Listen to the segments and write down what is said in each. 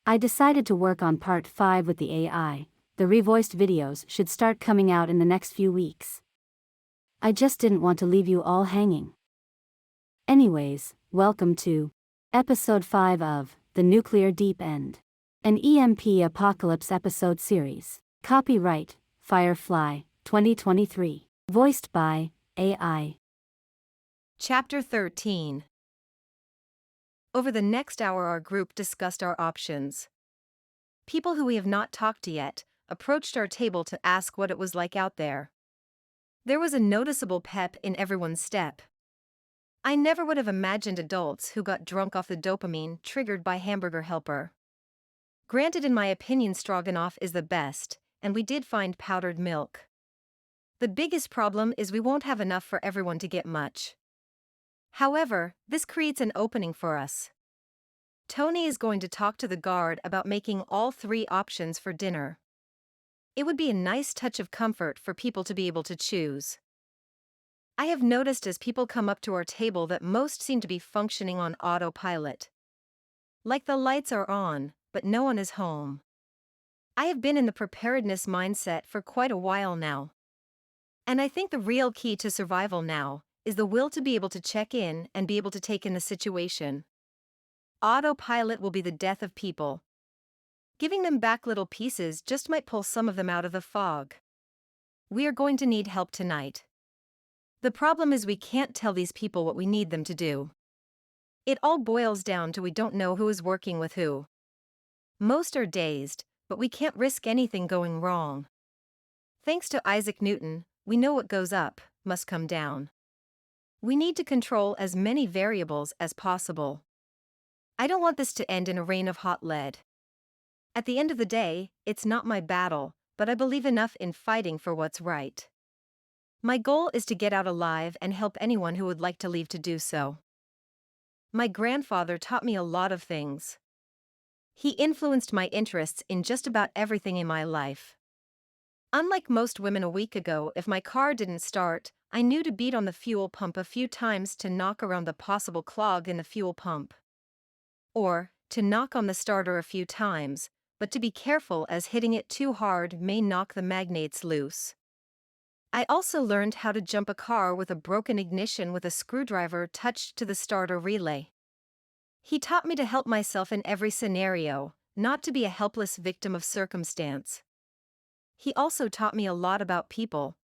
I decided to work on part 5 with the AI. The revoiced videos should start coming out in the next few weeks. I just didn't want to leave you all hanging. Anyways, welcome to episode 5 of The Nuclear Deep End, an EMP Apocalypse episode series. Copyright Firefly 2023. Voiced by AI. Chapter 13. Over the next hour our group discussed our options. People who we have not talked to yet approached our table to ask what it was like out there. There was a noticeable pep in everyone's step. I never would have imagined adults who got drunk off the dopamine triggered by Hamburger Helper. Granted, in my opinion, stroganoff is the best, and we did find powdered milk. The biggest problem is we won't have enough for everyone to get much. However, this creates an opening for us. Tony is going to talk to the guard about making all 3 options for dinner. It would be a nice touch of comfort for people to be able to choose. I have noticed as people come up to our table that most seem to be functioning on autopilot. Like the lights are on, but no one is home. I have been in the preparedness mindset for quite a while now. And I think the real key to survival now is the will to be able to check in and be able to take in the situation. Autopilot will be the death of people. Giving them back little pieces just might pull some of them out of the fog. We are going to need help tonight. The problem is we can't tell these people what we need them to do. It all boils down to we don't know who is working with who. Most are dazed, but we can't risk anything going wrong. Thanks to Isaac Newton, we know what goes up must come down. We need to control as many variables as possible. I don't want this to end in a rain of hot lead. At the end of the day, it's not my battle, but I believe enough in fighting for what's right. My goal is to get out alive and help anyone who would like to leave to do so. My grandfather taught me a lot of things. He influenced my interests in just about everything in my life. Unlike most women a week ago, if my car didn't start, I knew to beat on the fuel pump a few times to knock around the possible clog in the fuel pump. Or, to knock on the starter a few times, but to be careful as hitting it too hard may knock the magnates loose. I also learned how to jump a car with a broken ignition with a screwdriver touched to the starter relay. He taught me to help myself in every scenario, not to be a helpless victim of circumstance. He also taught me a lot about people.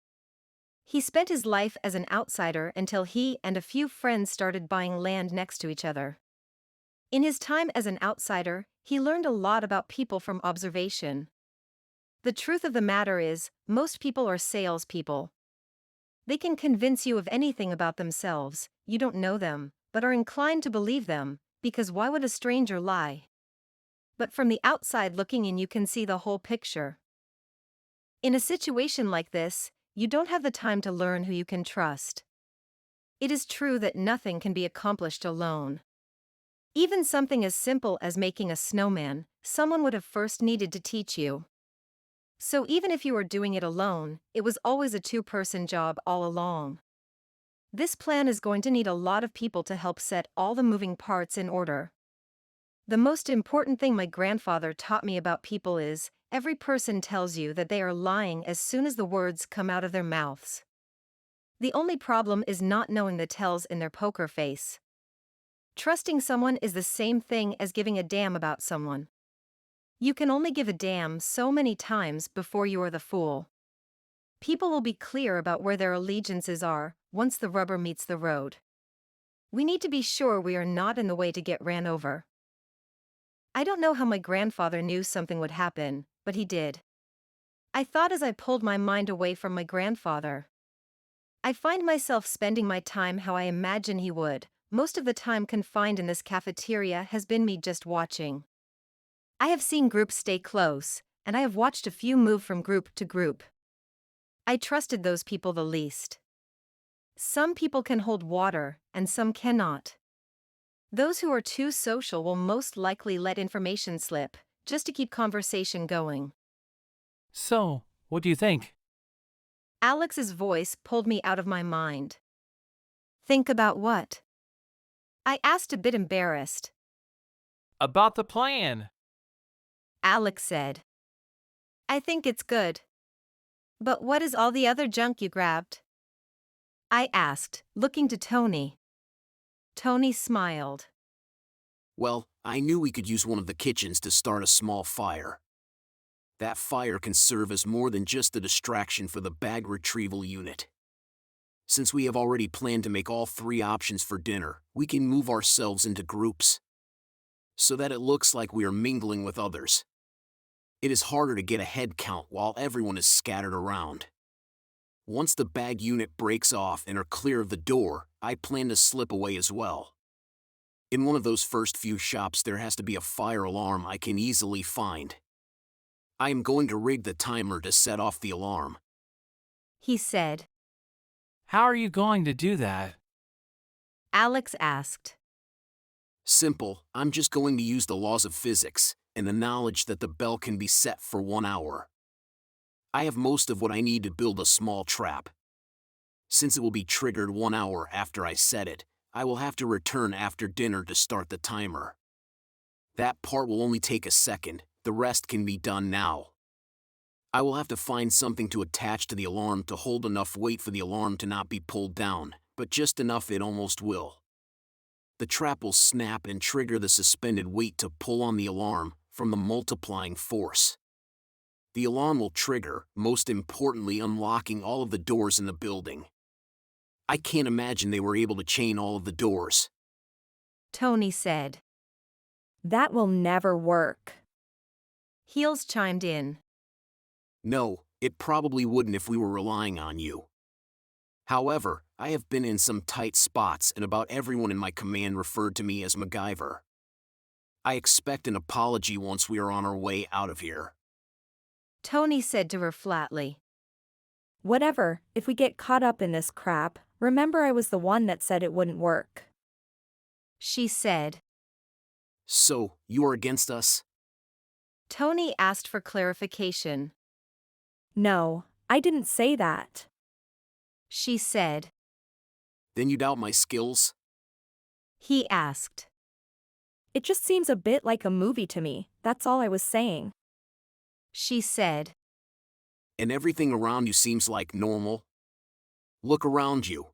He spent his life as an outsider until he and a few friends started buying land next to each other. In his time as an outsider, he learned a lot about people from observation. The truth of the matter is, most people are salespeople. They can convince you of anything about themselves, you don't know them, but are inclined to believe them, because why would a stranger lie? But from the outside looking in, you can see the whole picture. In a situation like this, you don't have the time to learn who you can trust. It is true that nothing can be accomplished alone. Even something as simple as making a snowman, someone would have first needed to teach you. So even if you were doing it alone, it was always a 2-person job all along. This plan is going to need a lot of people to help set all the moving parts in order. The most important thing my grandfather taught me about people is, every person tells you that they are lying as soon as the words come out of their mouths. The only problem is not knowing the tells in their poker face. Trusting someone is the same thing as giving a damn about someone. You can only give a damn so many times before you are the fool. People will be clear about where their allegiances are once the rubber meets the road. We need to be sure we are not in the way to get ran over. I don't know how my grandfather knew something would happen, but he did. I thought as I pulled my mind away from my grandfather. I find myself spending my time how I imagine he would. Most of the time confined in this cafeteria has been me just watching. I have seen groups stay close, and I have watched a few move from group to group. I trusted those people the least. Some people can hold water, and some cannot. Those who are too social will most likely let information slip, just to keep conversation going. So, what do you think? Alex's voice pulled me out of my mind. Think about what? I asked, a bit embarrassed. About the plan. Alex said. I think it's good. But what is all the other junk you grabbed? I asked, looking to Tony. Tony smiled. Well, I knew we could use one of the kitchens to start a small fire. That fire can serve as more than just a distraction for the bag retrieval unit. Since we have already planned to make all 3 options for dinner, we can move ourselves into groups, so that it looks like we are mingling with others. It is harder to get a head count while everyone is scattered around. Once the bag unit breaks off and are clear of the door, I plan to slip away as well. In one of those first few shops there has to be a fire alarm I can easily find. I am going to rig the timer to set off the alarm. He said. How are you going to do that? Alex asked. Simple, I'm just going to use the laws of physics and the knowledge that the bell can be set for 1 hour. I have most of what I need to build a small trap. Since it will be triggered 1 hour after I set it, I will have to return after dinner to start the timer. That part will only take a second, the rest can be done now. I will have to find something to attach to the alarm to hold enough weight for the alarm to not be pulled down, but just enough it almost will. The trap will snap and trigger the suspended weight to pull on the alarm from the multiplying force. The alarm will trigger, most importantly unlocking all of the doors in the building. I can't imagine they were able to chain all of the doors. Tony said. That will never work. Heels chimed in. No, it probably wouldn't if we were relying on you. However, I have been in some tight spots and about everyone in my command referred to me as MacGyver. I expect an apology once we are on our way out of here. Tony said to her flatly. Whatever, if we get caught up in this crap, remember I was the one that said it wouldn't work. She said. So, you are against us? Tony asked for clarification. No, I didn't say that. She said. Then you doubt my skills? He asked. It just seems a bit like a movie to me, that's all I was saying. She said. And everything around you seems like normal? Look around you.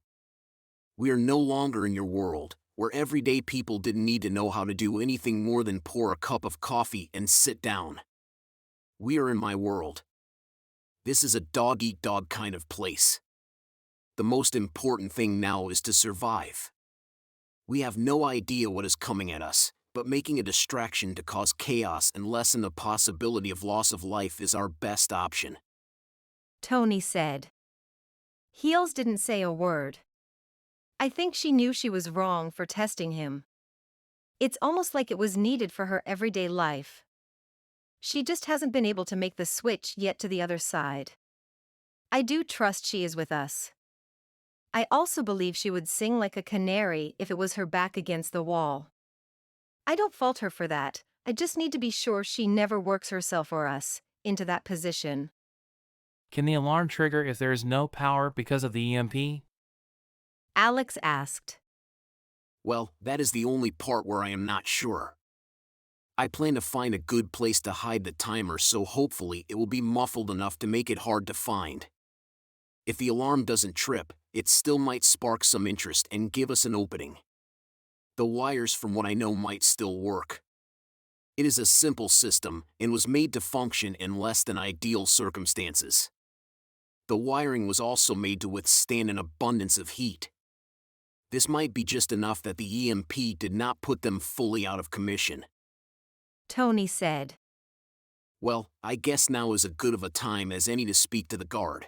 We are no longer in your world, where everyday people didn't need to know how to do anything more than pour a cup of coffee and sit down. We are in my world. This is a dog-eat-dog kind of place. The most important thing now is to survive. We have no idea what is coming at us, but making a distraction to cause chaos and lessen the possibility of loss of life is our best option. Tony said. Heels didn't say a word. I think she knew she was wrong for testing him. It's almost like it was needed for her everyday life. She just hasn't been able to make the switch yet to the other side. I do trust she is with us. I also believe she would sing like a canary if it was her back against the wall. I don't fault her for that, I just need to be sure she never works herself or us into that position. Can the alarm trigger if there is no power because of the EMP? Alex asked. Well, that is the only part where I am not sure. I plan to find a good place to hide the timer so hopefully it will be muffled enough to make it hard to find. If the alarm doesn't trip, it still might spark some interest and give us an opening. The wires from what I know might still work. It is a simple system and was made to function in less than ideal circumstances. The wiring was also made to withstand an abundance of heat. This might be just enough that the EMP did not put them fully out of commission. Tony said. Well, I guess now is as good of a time as any to speak to the guard.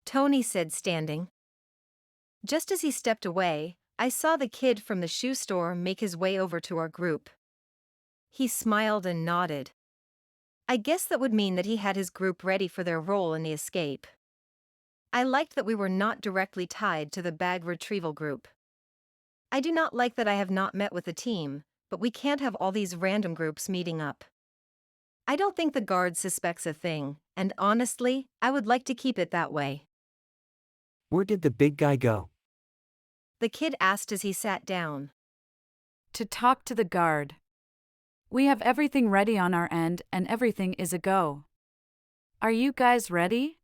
Tony said, standing. Just as he stepped away, I saw the kid from the shoe store make his way over to our group. He smiled and nodded. I guess that would mean that he had his group ready for their role in the escape. I liked that we were not directly tied to the bag retrieval group. I do not like that I have not met with the team, but we can't have all these random groups meeting up. I don't think the guard suspects a thing, and honestly, I would like to keep it that way. Where did the big guy go? The kid asked as he sat down. To talk to the guard. We have everything ready on our end and everything is a go. Are you guys ready?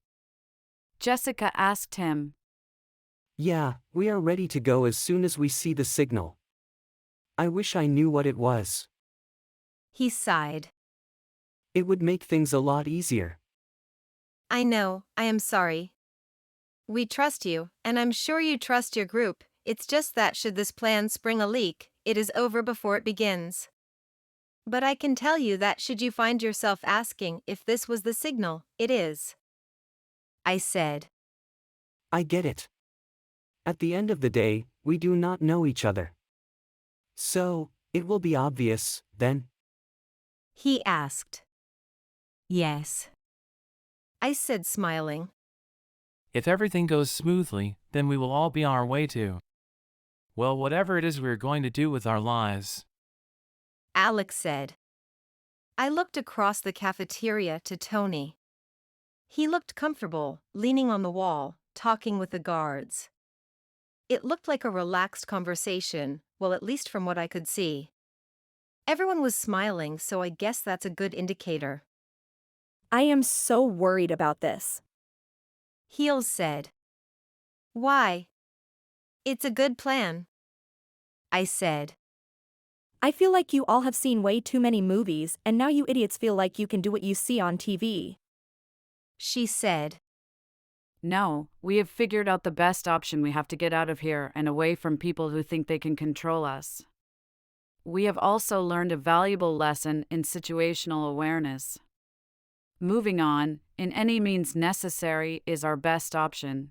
Jessica asked him. Yeah, we are ready to go as soon as we see the signal. I wish I knew what it was. He sighed. It would make things a lot easier. I know, I am sorry. We trust you, and I'm sure you trust your group. It's just that should this plan spring a leak, it is over before it begins. But I can tell you that should you find yourself asking if this was the signal, it is. I said. I get it. At the end of the day, we do not know each other. So, it will be obvious, then? He asked. Yes. I said, smiling. If everything goes smoothly, then we will all be on our way to, well, whatever it is we're going to do with our lives. Alex said. I looked across the cafeteria to Tony. He looked comfortable, leaning on the wall, talking with the guards. It looked like a relaxed conversation, well, at least from what I could see. Everyone was smiling, so I guess that's a good indicator. I am so worried about this. Heels said. Why? It's a good plan. I said. I feel like you all have seen way too many movies and now you idiots feel like you can do what you see on TV. She said. No, we have figured out the best option. We have to get out of here and away from people who think they can control us. We have also learned a valuable lesson in situational awareness. Moving on, in any means necessary, is our best option.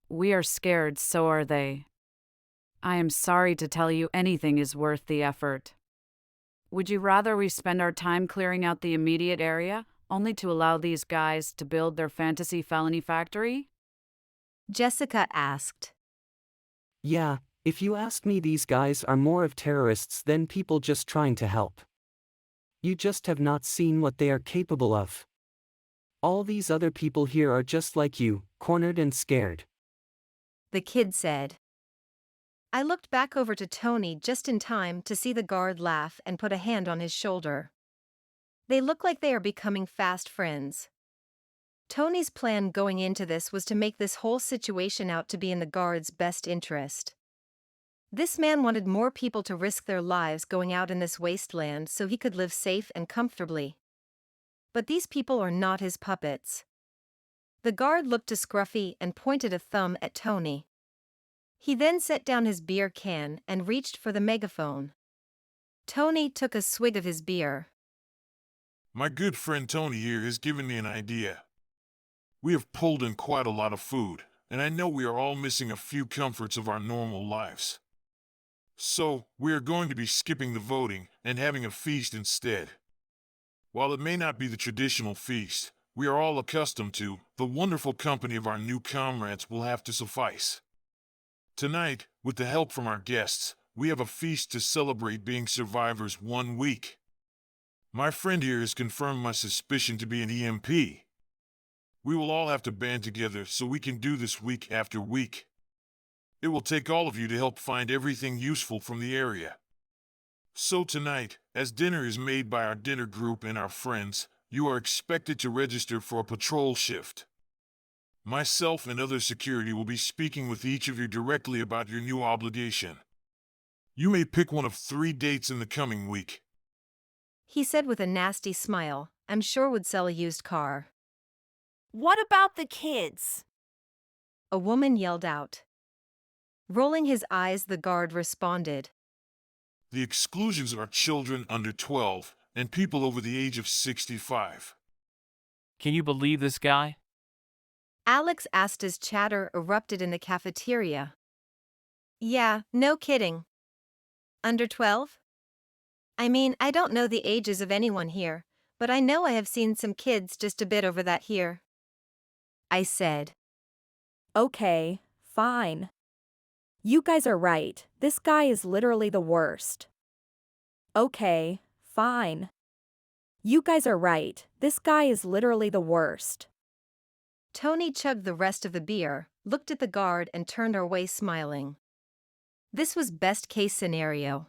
We are scared, so are they. I am sorry to tell you anything is worth the effort. Would you rather we spend our time clearing out the immediate area, only to allow these guys to build their fantasy felony factory? Jessica asked. Yeah, if you ask me, these guys are more of terrorists than people just trying to help. You just have not seen what they are capable of. All these other people here are just like you, cornered and scared. The kid said. I looked back over to Tony just in time to see the guard laugh and put a hand on his shoulder. They look like they are becoming fast friends. Tony's plan going into this was to make this whole situation out to be in the guard's best interest. This man wanted more people to risk their lives going out in this wasteland so he could live safe and comfortably. But these people are not his puppets. The guard looked to Scruffy and pointed a thumb at Tony. He then set down his beer can and reached for the megaphone. Tony took a swig of his beer. My good friend Tony here has given me an idea. We have pulled in quite a lot of food, and I know we are all missing a few comforts of our normal lives. So, we are going to be skipping the voting and having a feast instead. While it may not be the traditional feast we are all accustomed to, the wonderful company of our new comrades will have to suffice. Tonight, with the help from our guests, we have a feast to celebrate being survivors 1 week. My friend here has confirmed my suspicion to be an EMP. We will all have to band together so we can do this week after week. It will take all of you to help find everything useful from the area. So tonight, as dinner is made by our dinner group and our friends, you are expected to register for a patrol shift. Myself and other security will be speaking with each of you directly about your new obligation. You may pick one of 3 dates in the coming week. He said with a nasty smile, I'm sure would sell a used car. What about the kids? A woman yelled out. Rolling his eyes, the guard responded. The exclusions are children under 12 and people over the age of 65. Can you believe this guy? Alex asked as chatter erupted in the cafeteria. Yeah, no kidding. Under 12? I mean, I don't know the ages of anyone here, but I know I have seen some kids just a bit over that here. I said. Okay, fine. You guys are right, this guy is literally the worst. Okay, fine. You guys are right, this guy is literally the worst. Tony chugged the rest of the beer, looked at the guard and turned our way smiling. This was best case scenario.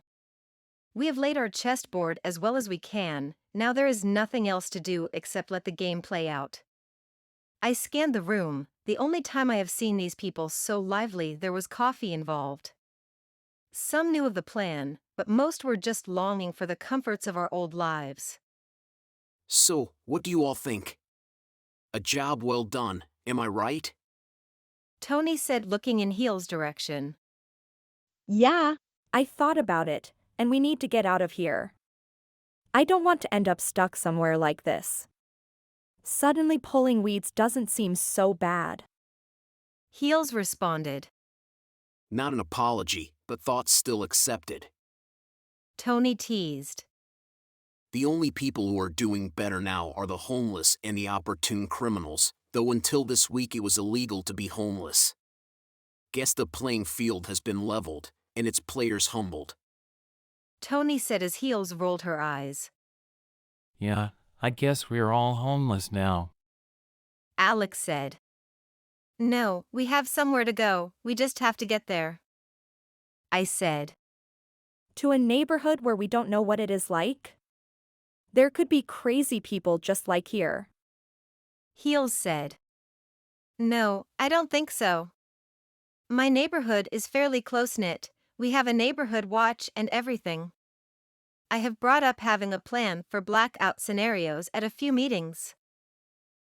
We have laid our chessboard as well as we can, now there is nothing else to do except let the game play out. I scanned the room, the only time I have seen these people so lively there was coffee involved. Some knew of the plan, but most were just longing for the comforts of our old lives. So, what do you all think? A job well done, am I right? Tony said, looking in Heel's direction. Yeah, I thought about it, and we need to get out of here. I don't want to end up stuck somewhere like this. Suddenly pulling weeds doesn't seem so bad. Heels responded. Not an apology, but thoughts still accepted. Tony teased. The only people who are doing better now are the homeless and the opportune criminals, though until this week it was illegal to be homeless. Guess the playing field has been leveled, and its players humbled. Tony said as Heels rolled her eyes. Yeah, I guess we're all homeless now. Alex said. No, we have somewhere to go, we just have to get there. I said. To a neighborhood where we don't know what it is like? There could be crazy people just like here. Heels said. No, I don't think so. My neighborhood is fairly close-knit, we have a neighborhood watch and everything. I have brought up having a plan for blackout scenarios at a few meetings.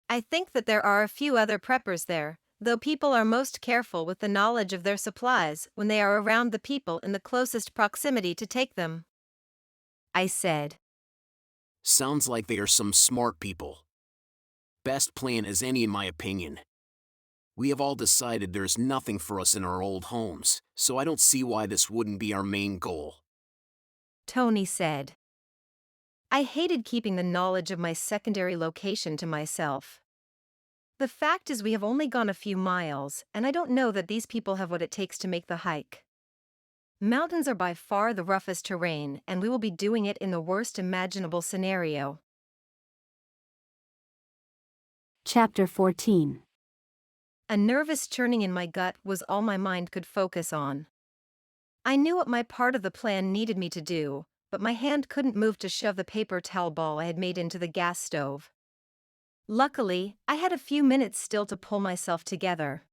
I think that there are a few other preppers there, though people are most careful with the knowledge of their supplies when they are around the people in the closest proximity to take them. I said. Sounds like they are some smart people. Best plan as any in my opinion. We have all decided there's nothing for us in our old homes, so I don't see why this wouldn't be our main goal. Tony said. I hated keeping the knowledge of my secondary location to myself. The fact is we have only gone a few miles, and I don't know that these people have what it takes to make the hike. Mountains are by far the roughest terrain, and we will be doing it in the worst imaginable scenario. Chapter 14. A nervous churning in my gut was all my mind could focus on. I knew what my part of the plan needed me to do, but my hand couldn't move to shove the paper towel ball I had made into the gas stove. Luckily, I had a few minutes still to pull myself together.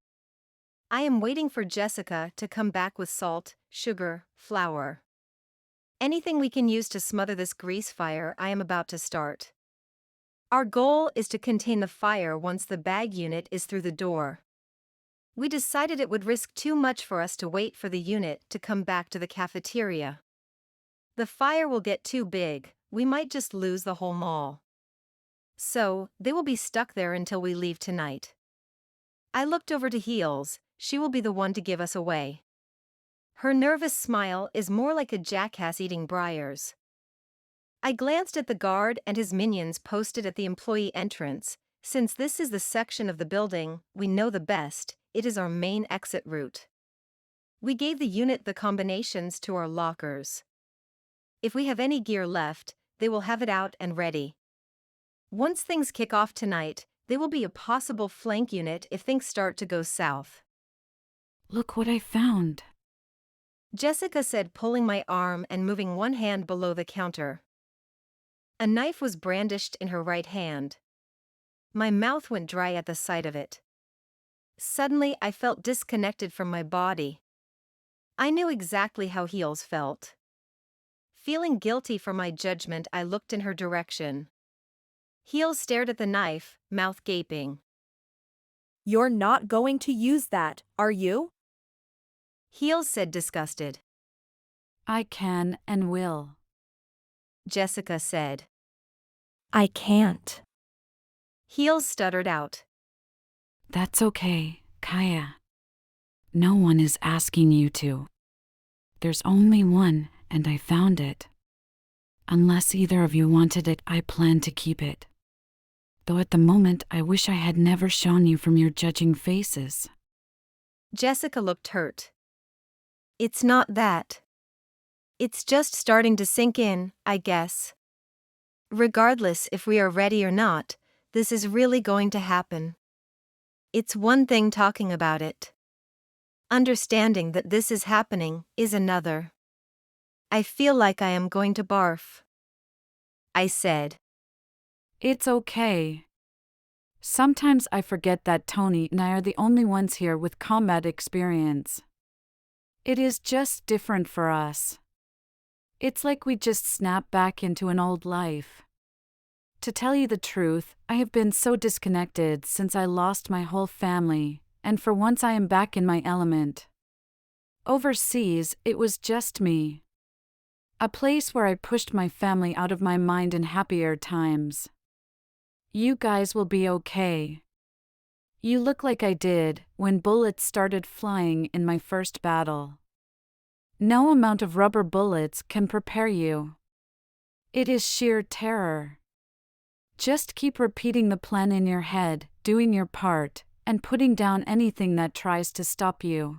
I am waiting for Jessica to come back with salt, sugar, flour. Anything we can use to smother this grease fire I am about to start. Our goal is to contain the fire once the bag unit is through the door. We decided it would risk too much for us to wait for the unit to come back to the cafeteria. The fire will get too big, we might just lose the whole mall. So, they will be stuck there until we leave tonight. I looked over to Heels, she will be the one to give us away. Her nervous smile is more like a jackass eating briars. I glanced at the guard and his minions posted at the employee entrance. Since this is the section of the building we know the best, it is our main exit route. We gave the unit the combinations to our lockers. If we have any gear left, they will have it out and ready. Once things kick off tonight, they will be a possible flank unit if things start to go south. Look what I found. Jessica said, pulling my arm and moving one hand below the counter. A knife was brandished in her right hand. My mouth went dry at the sight of it. Suddenly, I felt disconnected from my body. I knew exactly how Heels felt. Feeling guilty for my judgment, I looked in her direction. Heels stared at the knife, mouth gaping. You're not going to use that, are you? Heels said, disgusted. I can and will. Jessica said. I can't. Heels stuttered out. That's okay, Kaya. No one is asking you to. There's only one, and I found it. Unless either of you wanted it, I plan to keep it. Though at the moment I wish I had never shown you from your judging faces. Jessica looked hurt. It's not that. It's just starting to sink in, I guess. Regardless if we are ready or not, this is really going to happen. It's one thing talking about it. Understanding that this is happening is another. I feel like I am going to barf. I said. It's okay. Sometimes I forget that Tony and I are the only ones here with combat experience. It is just different for us. It's like we just snap back into an old life. To tell you the truth, I have been so disconnected since I lost my whole family, and for once I am back in my element. Overseas, it was just me. A place where I pushed my family out of my mind in happier times. You guys will be okay. You look like I did when bullets started flying in my first battle. No amount of rubber bullets can prepare you. It is sheer terror. Just keep repeating the plan in your head, doing your part, and putting down anything that tries to stop you.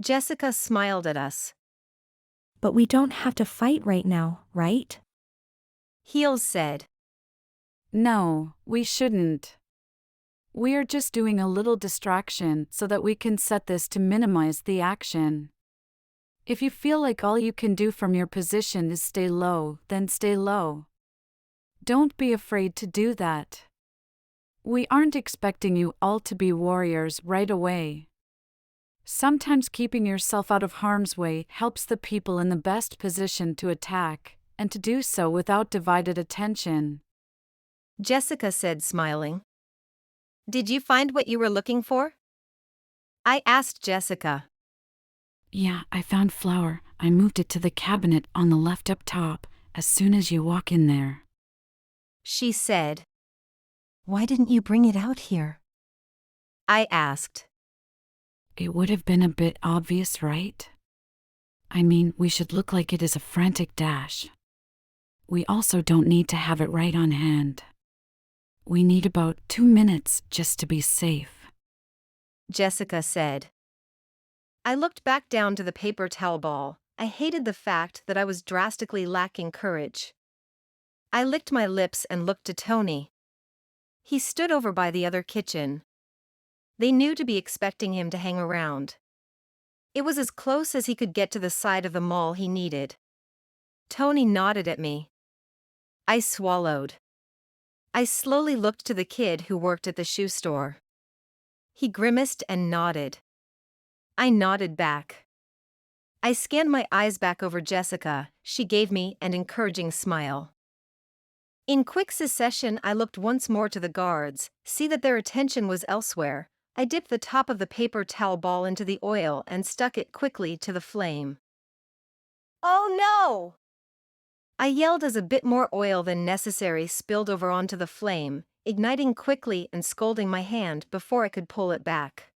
Jessica smiled at us. But we don't have to fight right now, right? Heels said. No, we shouldn't. We are just doing a little distraction so that we can set this to minimize the action. If you feel like all you can do from your position is stay low, then stay low. Don't be afraid to do that. We aren't expecting you all to be warriors right away. Sometimes keeping yourself out of harm's way helps the people in the best position to attack, and to do so without divided attention. Jessica said, smiling. Did you find what you were looking for? I asked Jessica. Yeah, I found flour. I moved it to the cabinet on the left up top, as soon as you walk in there. She said. Why didn't you bring it out here? I asked. It would have been a bit obvious, right? I mean, we should look like it is a frantic dash. We also don't need to have it right on hand. We need about 2 minutes just to be safe. Jessica said. I looked back down to the paper towel ball. I hated the fact that I was drastically lacking courage. I licked my lips and looked to Tony. He stood over by the other kitchen. They knew to be expecting him to hang around. It was as close as he could get to the side of the mall he needed. Tony nodded at me. I swallowed. I slowly looked to the kid who worked at the shoe store. He grimaced and nodded. I nodded back. I scanned my eyes back over Jessica. She gave me an encouraging smile. In quick succession, I looked once more to the guards, see that their attention was elsewhere. I dipped the top of the paper towel ball into the oil and stuck it quickly to the flame. Oh no! I yelled as a bit more oil than necessary spilled over onto the flame, igniting quickly and scalding my hand before I could pull it back.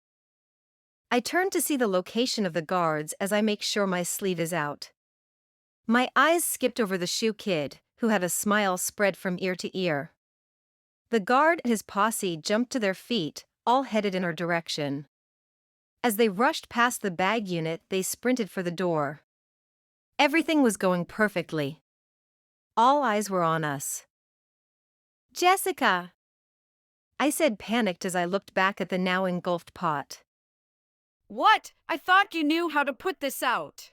I turned to see the location of the guards as I make sure my sleeve is out. My eyes skipped over the shoe kid, who had a smile spread from ear to ear. The guard and his posse jumped to their feet, all headed in our direction. As they rushed past the bag unit, they sprinted for the door. Everything was going perfectly. All eyes were on us. Jessica! I said, panicked as I looked back at the now engulfed pot. What? I thought you knew how to put this out.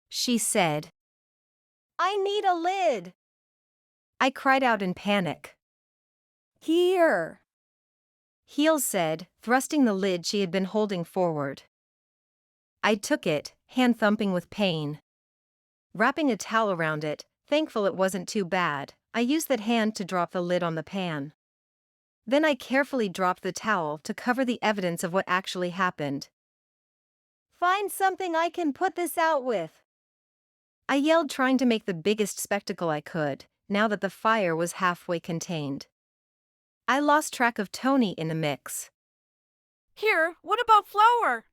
She said. I need a lid. I cried out in panic. Here. Heels said, thrusting the lid she had been holding forward. I took it, hand thumping with pain. Wrapping a towel around it, thankful it wasn't too bad, I used that hand to drop the lid on the pan. Then I carefully dropped the towel to cover the evidence of what actually happened. Find something I can put this out with. I yelled, trying to make the biggest spectacle I could, now that the fire was halfway contained. I lost track of Tony in the mix. Here, what about flour?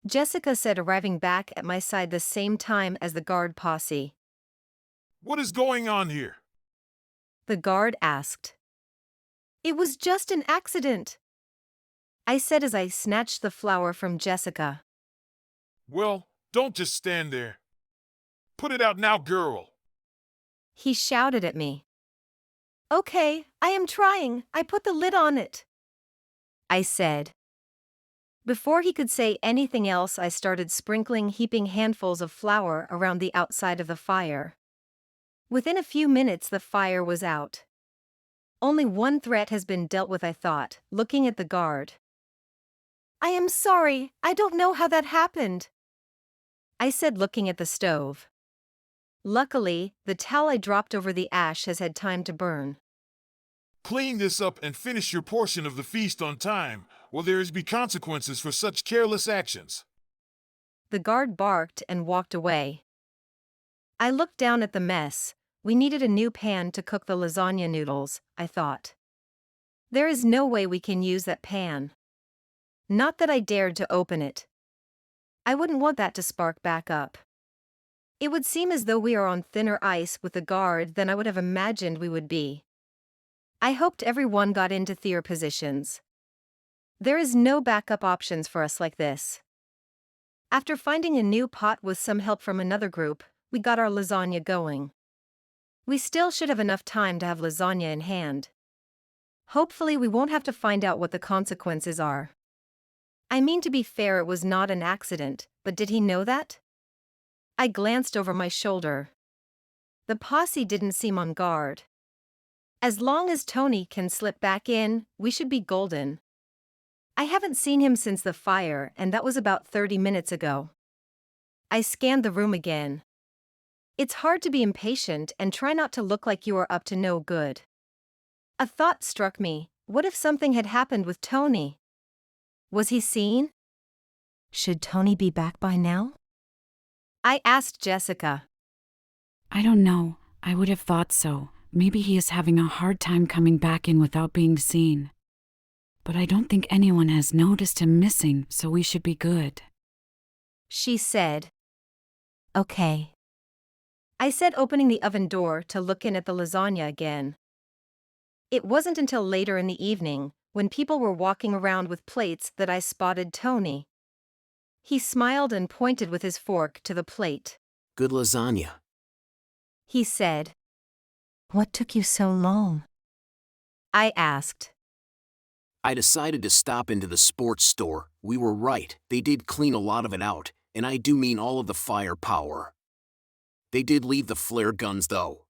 Jessica said, arriving back at my side the same time as the guard posse. What is going on here? The guard asked. It was just an accident, I said as I snatched the flour from Jessica. Well, don't just stand there. Put it out now, girl. He shouted at me. Okay, I am trying. I put the lid on it, I said. Before he could say anything else, I started sprinkling heaping handfuls of flour around the outside of the fire. Within a few minutes, the fire was out. Only one threat has been dealt with, I thought, looking at the guard. I am sorry, I don't know how that happened, I said, looking at the stove. Luckily, the towel I dropped over the ash has had time to burn. Clean this up and finish your portion of the feast on time, or there is be consequences for such careless actions. The guard barked and walked away. I looked down at the mess. We needed a new pan to cook the lasagna noodles, I thought. There is no way we can use that pan. Not that I dared to open it. I wouldn't want that to spark back up. It would seem as though we are on thinner ice with the guard than I would have imagined we would be. I hoped everyone got into their positions. There is no backup options for us like this. After finding a new pot with some help from another group, we got our lasagna going. We still should have enough time to have lasagna in hand. Hopefully we won't have to find out what the consequences are. I mean, to be fair, it was not an accident, but did he know that? I glanced over my shoulder. The posse didn't seem on guard. As long as Tony can slip back in, we should be golden. I haven't seen him since the fire, and that was about 30 minutes ago. I scanned the room again. It's hard to be impatient and try not to look like you are up to no good. A thought struck me. What if something had happened with Tony? Was he seen? Should Tony be back by now? I asked Jessica. I don't know. I would have thought so. Maybe he is having a hard time coming back in without being seen. But I don't think anyone has noticed him missing, so we should be good. She said. Okay. I said, opening the oven door to look in at the lasagna again. It wasn't until later in the evening, when people were walking around with plates, that I spotted Tony. He smiled and pointed with his fork to the plate. Good lasagna. He said. What took you so long? I asked. I decided to stop into the sports store. We were right, they did clean a lot of it out, and I do mean all of the firepower. They did leave the flare guns though.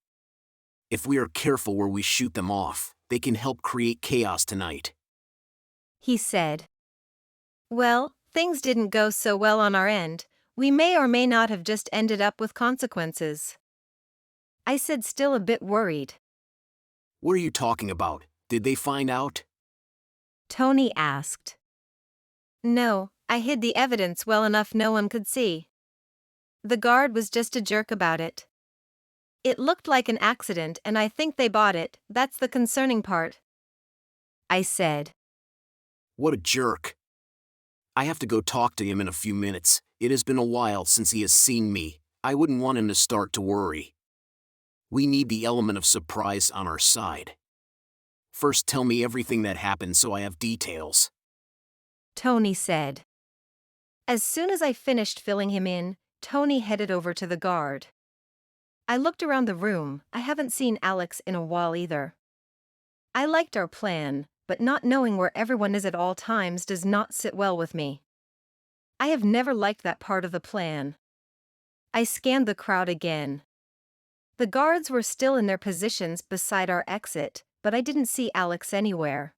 If we are careful where we shoot them off, they can help create chaos tonight. He said. Well, things didn't go so well on our end. We may or may not have just ended up with consequences. I said, still a bit worried. What are you talking about? Did they find out? Tony asked. No, I hid the evidence well enough no one could see. The guard was just a jerk about it. It looked like an accident and I think they bought it. That's the concerning part. I said. What a jerk. I have to go talk to him in a few minutes. It has been a while since he has seen me. I wouldn't want him to start to worry. We need the element of surprise on our side. First, tell me everything that happened so I have details. Tony said. As soon as I finished filling him in, Tony headed over to the guard. I looked around the room. I haven't seen Alex in a while either. I liked our plan, but not knowing where everyone is at all times does not sit well with me. I have never liked that part of the plan. I scanned the crowd again. The guards were still in their positions beside our exit, but I didn't see Alex anywhere.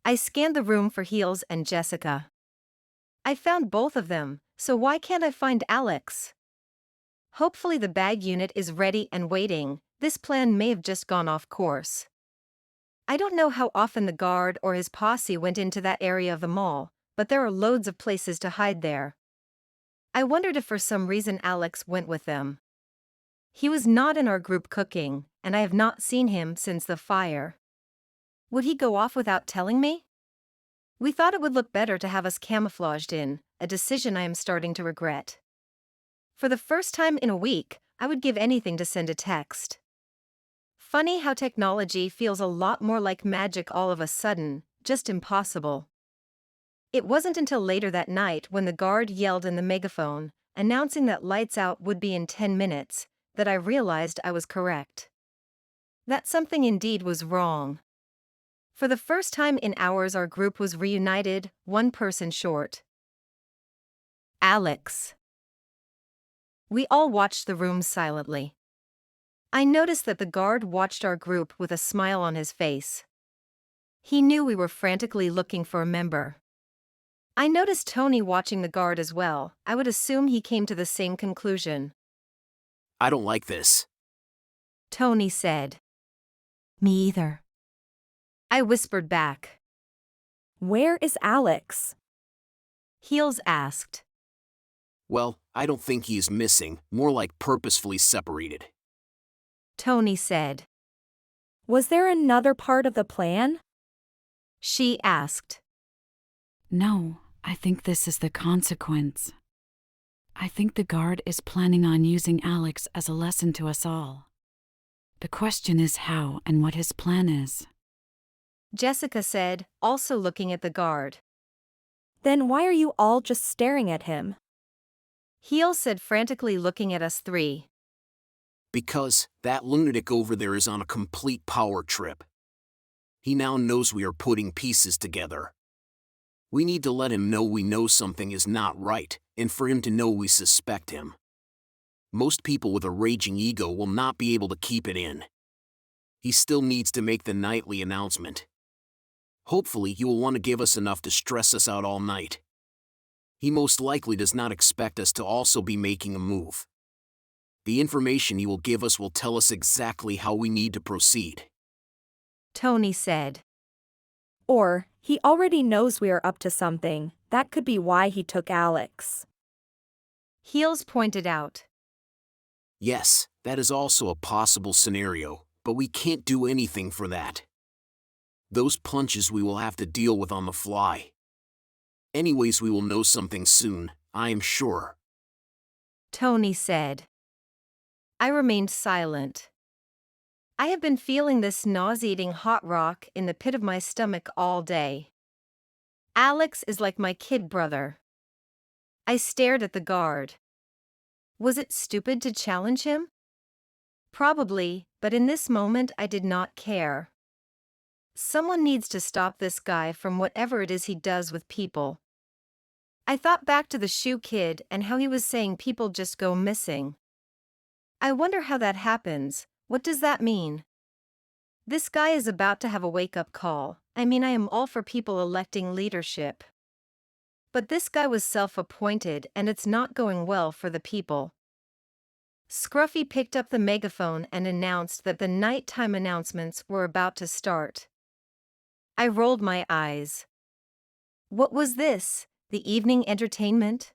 I scanned the room for Heels and Jessica. I found both of them, so why can't I find Alex? Hopefully the bag unit is ready and waiting. This plan may have just gone off course. I don't know how often the guard or his posse went into that area of the mall, but there are loads of places to hide there. I wondered if for some reason Alex went with them. He was not in our group cooking, and I have not seen him since the fire. Would he go off without telling me? We thought it would look better to have us camouflaged in, a decision I am starting to regret. For the first time in a week, I would give anything to send a text. Funny how technology feels a lot more like magic all of a sudden, just impossible. It wasn't until later that night when the guard yelled in the megaphone, announcing that lights out would be in 10 minutes, that I realized I was correct. That something indeed was wrong. For the first time in hours, our group was reunited, one person short. Alex. We all watched the room silently. I noticed that the guard watched our group with a smile on his face. He knew we were frantically looking for a member. I noticed Tony watching the guard as well. I would assume he came to the same conclusion. I don't like this. Tony said. Me either. I whispered back. Where is Alex? Heels asked. Well, I don't think he is missing, more like purposefully separated. Tony said. Was there another part of the plan? She asked. No, I think this is the consequence. I think the guard is planning on using Alex as a lesson to us all. The question is how and what his plan is. Jessica said, also looking at the guard. Then why are you all just staring at him? Heel said, frantically looking at us three. Because that lunatic over there is on a complete power trip. He now knows we are putting pieces together. We need to let him know we know something is not right, and for him to know we suspect him. Most people with a raging ego will not be able to keep it in. He still needs to make the nightly announcement. Hopefully he will want to give us enough to stress us out all night. He most likely does not expect us to also be making a move. The information he will give us will tell us exactly how we need to proceed. Tony said. Or, he already knows we are up to something. That could be why he took Alex. Heels pointed out. Yes, that is also a possible scenario, but we can't do anything for that. Those punches we will have to deal with on the fly. Anyways, we will know something soon, I am sure. Tony said. I remained silent. I have been feeling this nauseating hot rock in the pit of my stomach all day. Alex is like my kid brother. I stared at the guard. Was it stupid to challenge him? Probably, but in this moment I did not care. Someone needs to stop this guy from whatever it is he does with people. I thought back to the shoe kid and how he was saying people just go missing. I wonder how that happens. What does that mean? This guy is about to have a wake-up call. I mean, I am all for people electing leadership. But this guy was self-appointed and it's not going well for the people. Scruffy picked up the megaphone and announced that the nighttime announcements were about to start. I rolled my eyes. What was this? The evening entertainment?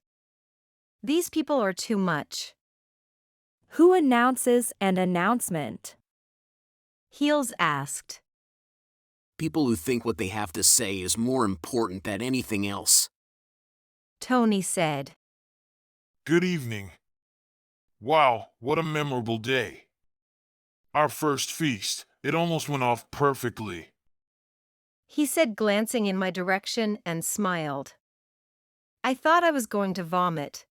These people are too much. Who announces an announcement? Heels asked. People who think what they have to say is more important than anything else. Tony said. Good evening. Wow, what a memorable day. Our first feast, it almost went off perfectly. He said, glancing in my direction, and smiled. I thought I was going to vomit.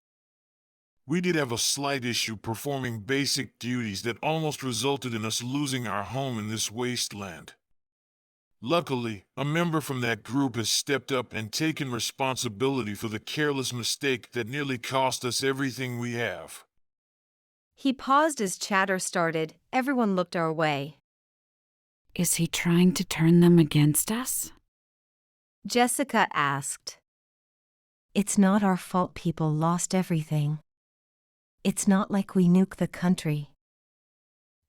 We did have a slight issue performing basic duties that almost resulted in us losing our home in this wasteland. Luckily, a member from that group has stepped up and taken responsibility for the careless mistake that nearly cost us everything we have. He paused as chatter started. Everyone looked our way. Is he trying to turn them against us? Jessica asked. It's not our fault people lost everything. It's not like we nuke the country.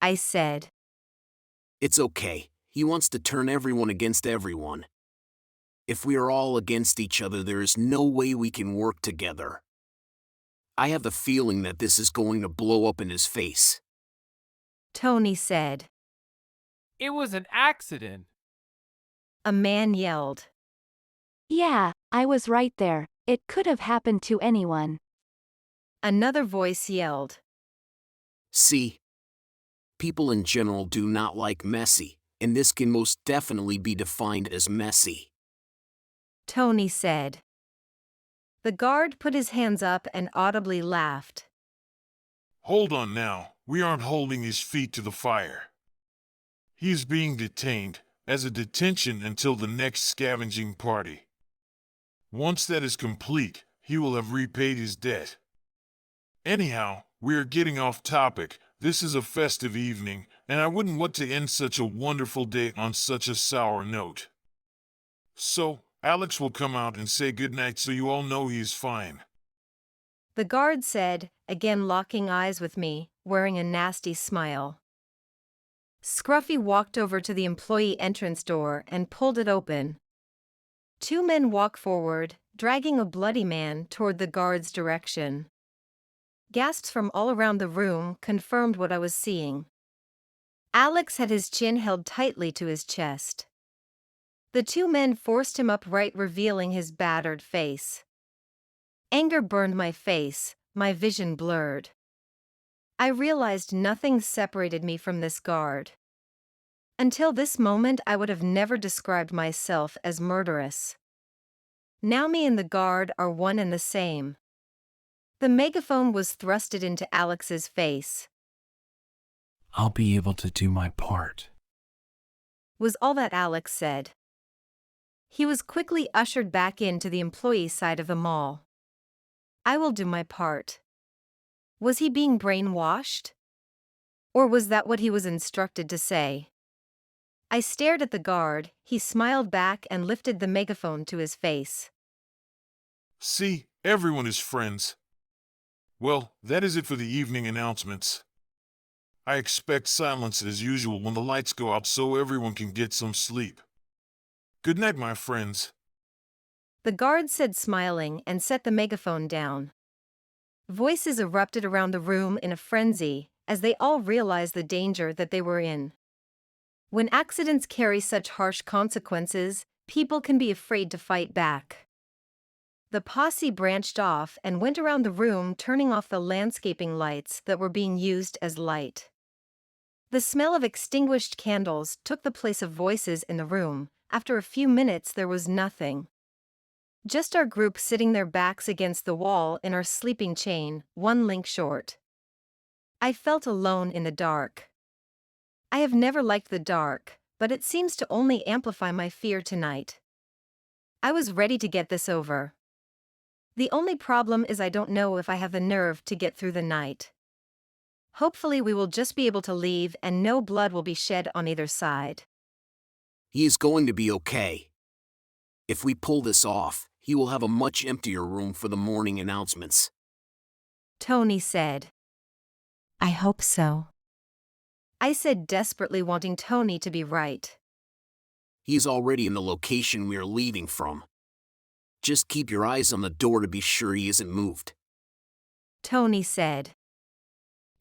I said. It's okay. He wants to turn everyone against everyone. If we are all against each other, there is no way we can work together. I have the feeling that this is going to blow up in his face. Tony said. It was an accident. A man yelled. Yeah, I was right there. It could have happened to anyone. Another voice yelled. See? People in general do not like messy, and this can most definitely be defined as messy. Tony said. The guard put his hands up and audibly laughed. Hold on now, we aren't holding his feet to the fire. He is being detained, as a detention until the next scavenging party. Once that is complete, he will have repaid his debt. Anyhow, we are getting off topic. This is a festive evening, and I wouldn't want to end such a wonderful day on such a sour note. So, Alex will come out and say goodnight so you all know he is fine. The guard said, again locking eyes with me, wearing a nasty smile. Scruffy walked over to the employee entrance door and pulled it open. Two men walked forward, dragging a bloody man toward the guard's direction. Gasps from all around the room confirmed what I was seeing. Alex had his chin held tightly to his chest. The two men forced him upright, revealing his battered face. Anger burned my face, my vision blurred. I realized nothing separated me from this guard. Until this moment, I would have never described myself as murderous. Now me and the guard are one and the same. The megaphone was thrusted into Alex's face. I'll be able to do my part. Was all that Alex said. He was quickly ushered back into the employee side of the mall. I will do my part. Was he being brainwashed? Or was that what he was instructed to say? I stared at the guard, he smiled back and lifted the megaphone to his face. See, everyone is friends. Well, that is it for the evening announcements. I expect silence as usual when the lights go out so everyone can get some sleep. Good night, my friends. The guard said, smiling, and set the megaphone down. Voices erupted around the room in a frenzy, as they all realized the danger that they were in. When accidents carry such harsh consequences, people can be afraid to fight back. The posse branched off and went around the room, turning off the landscaping lights that were being used as light. The smell of extinguished candles took the place of voices in the room. After a few minutes, there was nothing. Just our group sitting their backs against the wall in our sleeping chain, one link short. I felt alone in the dark. I have never liked the dark, but it seems to only amplify my fear tonight. I was ready to get this over. The only problem is I don't know if I have the nerve to get through the night. Hopefully we will just be able to leave and no blood will be shed on either side. He is going to be okay. If we pull this off, he will have a much emptier room for the morning announcements. Tony said. I hope so. I said, desperately wanting Tony to be right. He is already in the location we are leaving from. Just keep your eyes on the door to be sure he isn't moved. Tony said.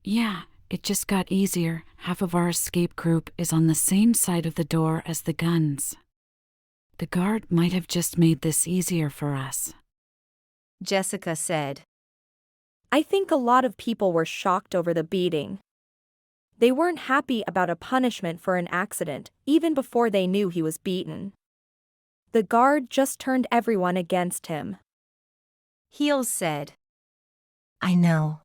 Yeah, it just got easier. Half of our escape group is on the same side of the door as the guns. The guard might have just made this easier for us. Jessica said. I think a lot of people were shocked over the beating. They weren't happy about a punishment for an accident, even before they knew he was beaten. The guard just turned everyone against him. Heels said. I know.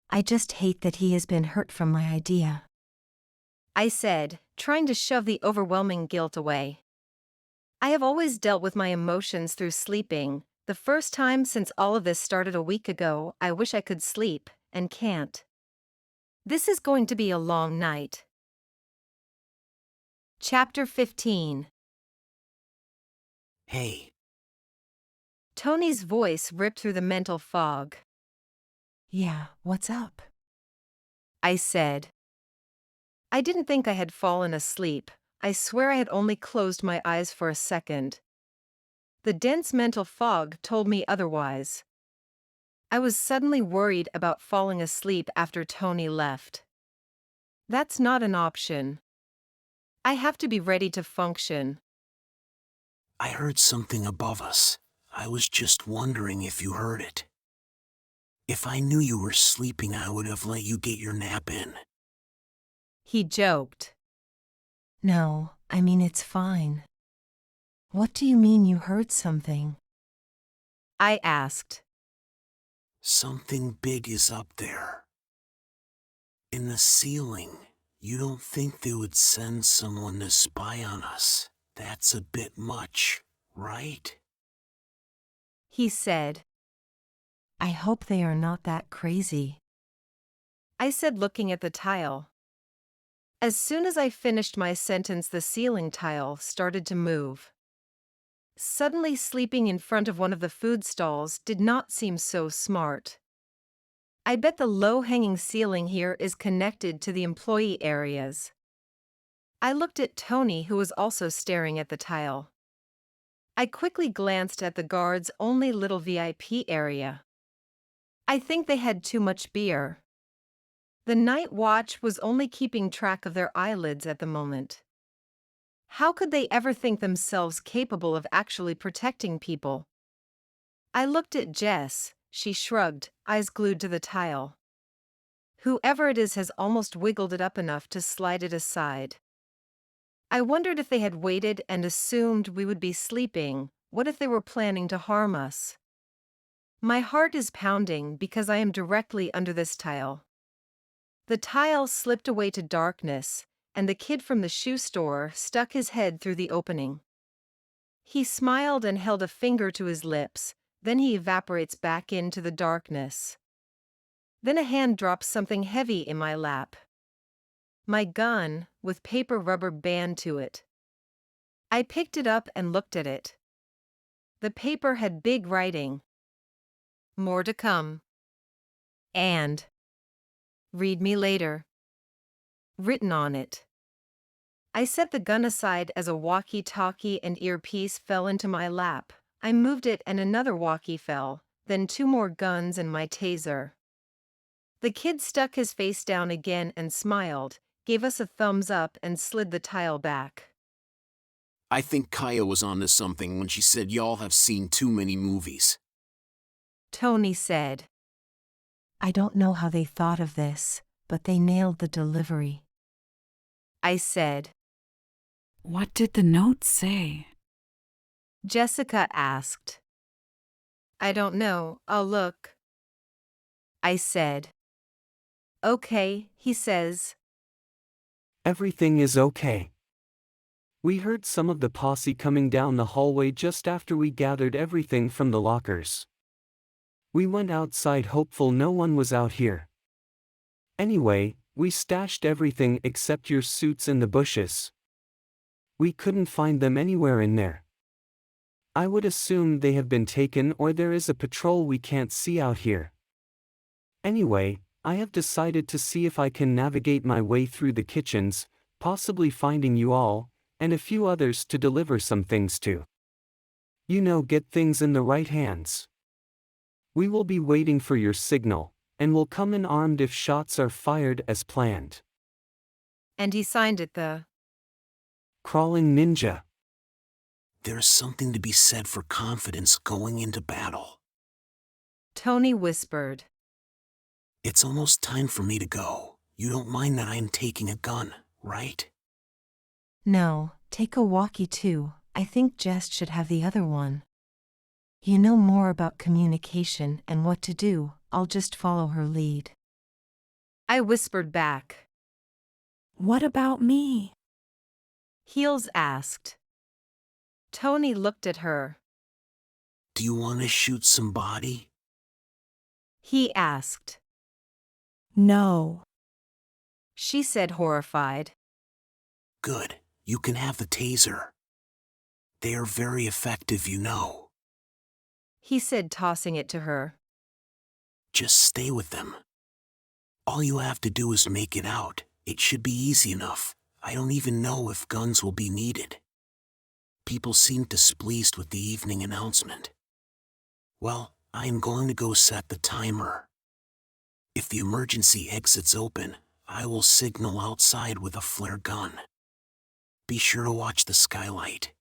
I just hate that he has been hurt from my idea. I said, trying to shove the overwhelming guilt away. I have always dealt with my emotions through sleeping. The first time since all of this started a week ago, I wish I could sleep, and can't. This is going to be a long night. Chapter 15. Hey. Tony's voice ripped through the mental fog. Yeah, what's up? I said. I didn't think I had fallen asleep. I swear I had only closed my eyes for a second. The dense mental fog told me otherwise. I was suddenly worried about falling asleep after Tony left. That's not an option. I have to be ready to function. I heard something above us. I was just wondering if you heard it. If I knew you were sleeping, I would have let you get your nap in. He joked. No, I mean it's fine. What do you mean you heard something? I asked. Something big is up there. In the ceiling, You don't think they would send someone to spy on us? That's a bit much, right? He said. I hope they are not that crazy. I said, looking at the tile. As soon as I finished my sentence, the ceiling tile started to move. Suddenly, sleeping in front of one of the food stalls did not seem so smart. I bet the low-hanging ceiling here is connected to the employee areas. I looked at Tony, who was also staring at the tile. I quickly glanced at the guards' only little VIP area. I think they had too much beer. The night watch was only keeping track of their eyelids at the moment. How could they ever think themselves capable of actually protecting people? I looked at Jess. She shrugged, eyes glued to the tile. Whoever it is has almost wiggled it up enough to slide it aside. I wondered if they had waited and assumed we would be sleeping. What if they were planning to harm us? My heart is pounding because I am directly under this tile. The tile slipped away to darkness, and the kid from the shoe store stuck his head through the opening. He smiled and held a finger to his lips, then he evaporates back into the darkness. Then a hand drops something heavy in my lap. My gun, with paper rubber band to it. I picked it up and looked at it. The paper had big writing. More to come. And read me later. Written on it. I set the gun aside as a walkie-talkie and earpiece fell into my lap. I moved it and another walkie fell, then 2 more guns and my taser. The kid stuck his face down again and smiled, gave us a thumbs up and slid the tile back. I think Kaya was onto something when she said y'all have seen too many movies. Tony said. I don't know how they thought of this, but they nailed the delivery. I said. What did the note say? Jessica asked. I don't know, I'll look. I said. Okay, he says. Everything is okay. We heard some of the posse coming down the hallway just after we gathered everything from the lockers. We went outside hopeful no one was out here. Anyway, we stashed everything except your suits in the bushes. We couldn't find them anywhere in there. I would assume they have been taken or there is a patrol we can't see out here. Anyway, I have decided to see if I can navigate my way through the kitchens, possibly finding you all, and a few others to deliver some things to. You know, get things in the right hands. We will be waiting for your signal, and will come in armed if shots are fired as planned. And he signed it the Crawling Ninja. There's something to be said for confidence going into battle. Tony whispered. It's almost time for me to go. You don't mind that I am taking a gun, right? No, take a walkie too. I think Jess should have the other one. You know more about communication and what to do. I'll just follow her lead. I whispered back. What about me? Heels asked. Tony looked at her. Do you want to shoot somebody? He asked. No. She said, horrified. Good, you can have the taser. They are very effective, you know. He said, tossing it to her. Just stay with them. All you have to do is make it out. It should be easy enough. I don't even know if guns will be needed. People seemed displeased with the evening announcement. Well, I am going to go set the timer. If the emergency exit's open, I will signal outside with a flare gun. Be sure to watch the skylight.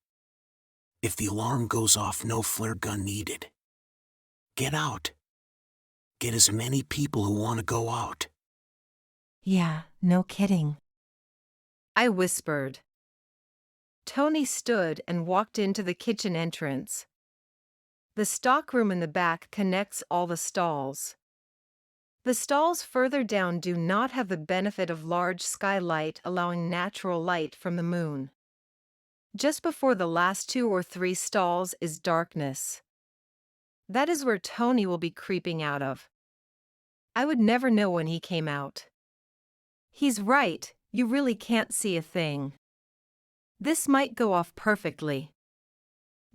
If the alarm goes off, no flare gun needed. Get out. Get as many people who want to go out. Yeah, no kidding. I whispered. Tony stood and walked into the kitchen entrance. The stockroom in the back connects all the stalls. The stalls further down do not have the benefit of large skylight allowing natural light from the moon. Just before the last 2 or 3 stalls is darkness. That is where Tony will be creeping out of. I would never know when he came out. He's right, you really can't see a thing. This might go off perfectly.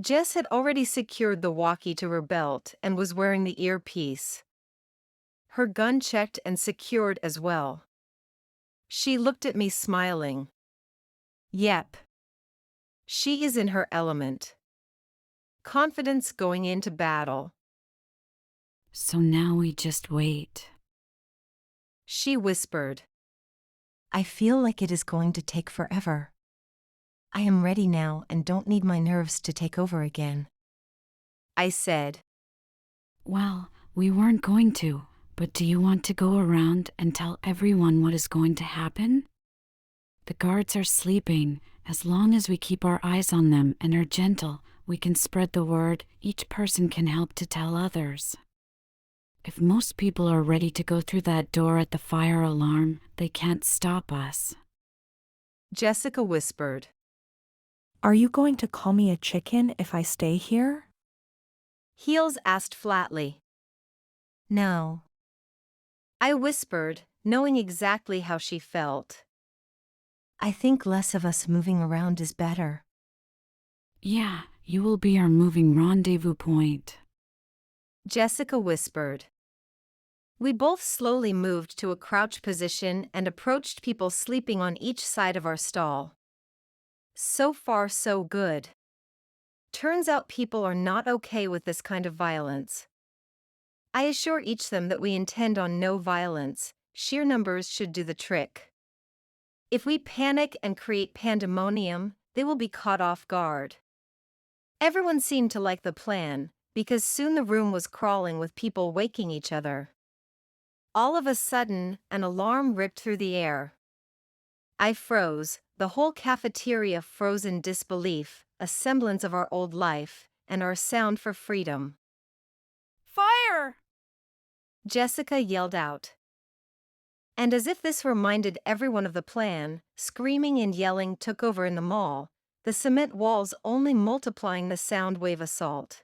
Jess had already secured the walkie to her belt and was wearing the earpiece. Her gun checked and secured as well. She looked at me smiling. Yep. She is in her element. Confidence going into battle. So now we just wait. She whispered. I feel like it is going to take forever. I am ready now and don't need my nerves to take over again. I said. Well, we weren't going to, but do you want to go around and tell everyone what is going to happen? The guards are sleeping. As long as we keep our eyes on them and are gentle, we can spread the word. Each person can help to tell others. If most people are ready to go through that door at the fire alarm, they can't stop us. Jessica whispered. Are you going to call me a chicken if I stay here? Heels asked flatly. No. I whispered, knowing exactly how she felt. I think less of us moving around is better. Yeah, you will be our moving rendezvous point. Jessica whispered. We both slowly moved to a crouch position and approached people sleeping on each side of our stall. So far, so good. Turns out people are not okay with this kind of violence. I assure each them that we intend on no violence, sheer numbers should do the trick. If we panic and create pandemonium, they will be caught off guard. Everyone seemed to like the plan, because soon the room was crawling with people waking each other. All of a sudden, an alarm ripped through the air. I froze, the whole cafeteria froze in disbelief, a semblance of our old life, and our sound for freedom. Fire! Jessica yelled out. And as if this reminded everyone of the plan, screaming and yelling took over in the mall, the cement walls only multiplying the sound wave assault.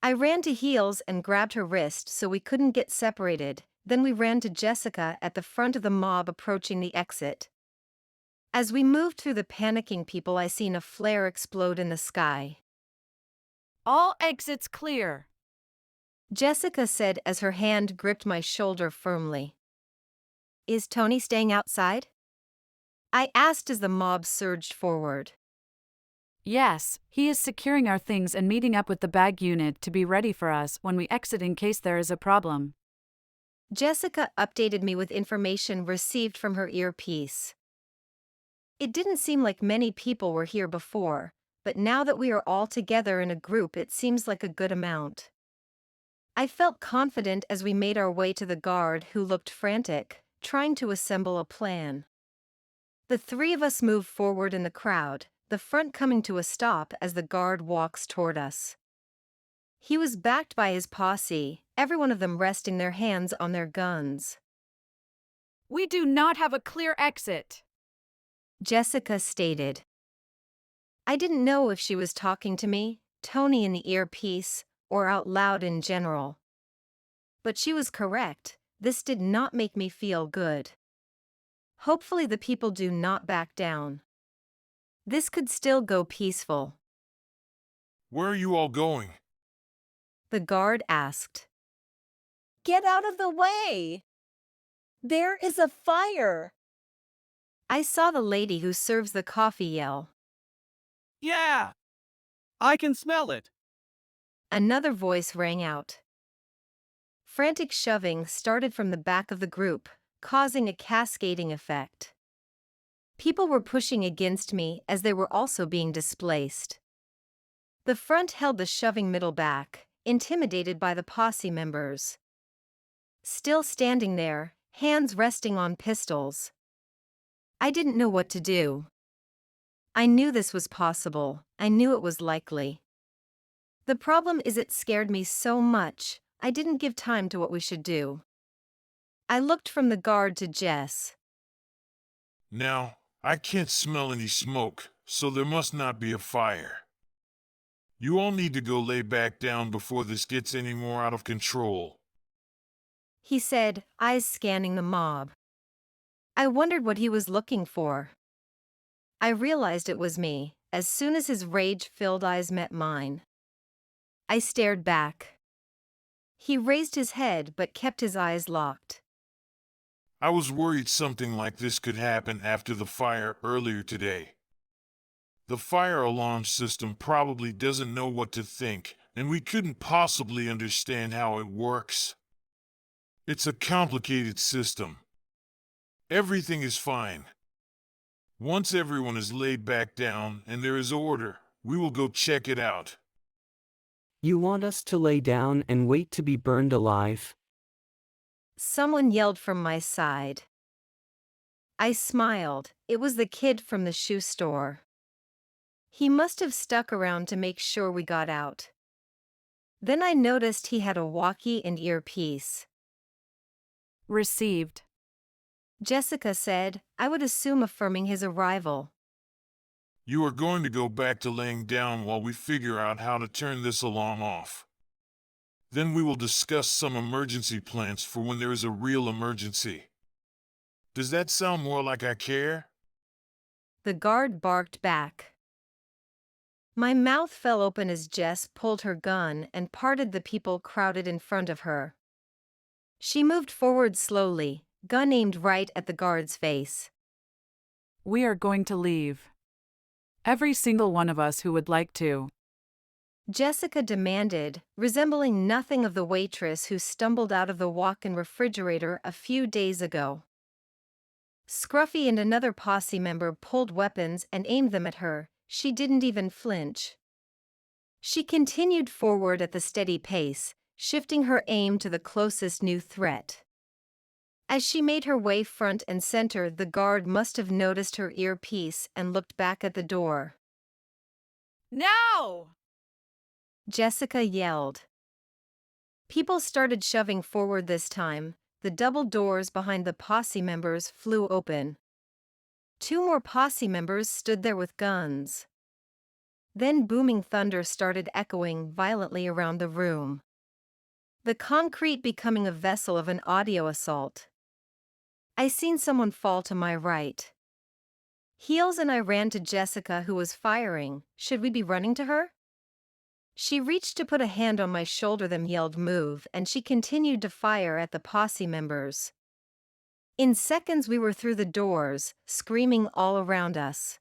I ran to Heels and grabbed her wrist so we couldn't get separated, then we ran to Jessica at the front of the mob approaching the exit. As we moved through the panicking people, I seen a flare explode in the sky. All exits clear. Jessica said as her hand gripped my shoulder firmly. Is Tony staying outside? I asked as the mob surged forward. Yes, he is securing our things and meeting up with the bag unit to be ready for us when we exit in case there is a problem. Jessica updated me with information received from her earpiece. It didn't seem like many people were here before, but now that we are all together in a group, it seems like a good amount. I felt confident as we made our way to the guard, who looked frantic, trying to assemble a plan. The 3 of us moved forward in the crowd, the front coming to a stop as the guard walks toward us. He was backed by his posse, every one of them resting their hands on their guns. We do not have a clear exit, Jessica stated. I didn't know if she was talking to me, Tony in the earpiece, or out loud in general. But she was correct, this did not make me feel good. Hopefully the people do not back down. This could still go peaceful. Where are you all going? The guard asked. Get out of the way! There is a fire! I saw the lady who serves the coffee yell. Yeah! I can smell it! Another voice rang out. Frantic shoving started from the back of the group, causing a cascading effect. People were pushing against me as they were also being displaced. The front held the shoving middle back, intimidated by the posse members. Still standing there, hands resting on pistols. I didn't know what to do. I knew this was possible, I knew it was likely. The problem is it scared me so much, I didn't give time to what we should do. I looked from the guard to Jess. Now, I can't smell any smoke, so there must not be a fire. You all need to go lay back down before this gets any more out of control. He said, eyes scanning the mob. I wondered what he was looking for. I realized it was me, as soon as his rage-filled eyes met mine. I stared back. He raised his head but kept his eyes locked. I was worried something like this could happen after the fire earlier today. The fire alarm system probably doesn't know what to think, and we couldn't possibly understand how it works. It's a complicated system. Everything is fine. Once everyone is laid back down and there is order, we will go check it out. You want us to lay down and wait to be burned alive? Someone yelled from my side. I smiled. It was the kid from the shoe store. He must have stuck around to make sure we got out. Then I noticed he had a walkie and earpiece. Received. Jessica said, I would assume affirming his arrival. You are going to go back to laying down while we figure out how to turn this alarm off. Then we will discuss some emergency plans for when there is a real emergency. Does that sound more like I care? The guard barked back. My mouth fell open as Jess pulled her gun and parted the people crowded in front of her. She moved forward slowly, gun aimed right at the guard's face. We are going to leave. Every single one of us who would like to. Jessica demanded, resembling nothing of the waitress who stumbled out of the walk-in refrigerator a few days ago. Scruffy and another posse member pulled weapons and aimed them at her. She didn't even flinch. She continued forward at the steady pace, shifting her aim to the closest new threat. As she made her way front and center, the guard must have noticed her earpiece and looked back at the door. Now! Jessica yelled. People started shoving forward this time. The double doors behind the posse members flew open. 2 more posse members stood there with guns. Then booming thunder started echoing violently around the room. The concrete becoming a vessel of an audio assault. I seen someone fall to my right. Heels and I ran to Jessica, who was firing. Should we be running to her? She reached to put a hand on my shoulder, then yelled move, and she continued to fire at the posse members. In seconds we were through the doors, screaming all around us.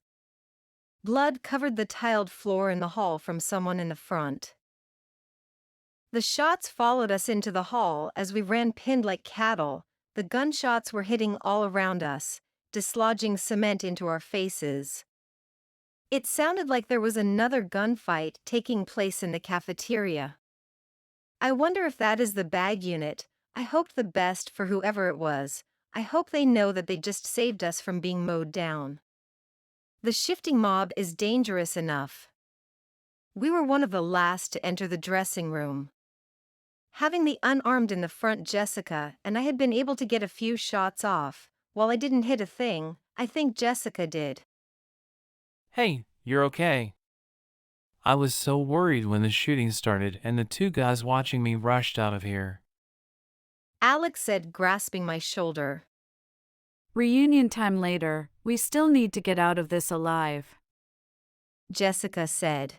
Blood covered the tiled floor in the hall from someone in the front. The shots followed us into the hall as we ran pinned like cattle. The gunshots were hitting all around us, dislodging cement into our faces. It sounded like there was another gunfight taking place in the cafeteria. I wonder if that is the bag unit. I hoped the best for whoever it was. I hope they know that they just saved us from being mowed down. The shifting mob is dangerous enough. We were one of the last to enter the dressing room. Having the unarmed in the front, Jessica and I had been able to get a few shots off. While I didn't hit a thing, I think Jessica did. Hey, you're okay. I was so worried when the shooting started and the 2 guys watching me rushed out of here. Alex said, grasping my shoulder. Reunion time later, we still need to get out of this alive. Jessica said.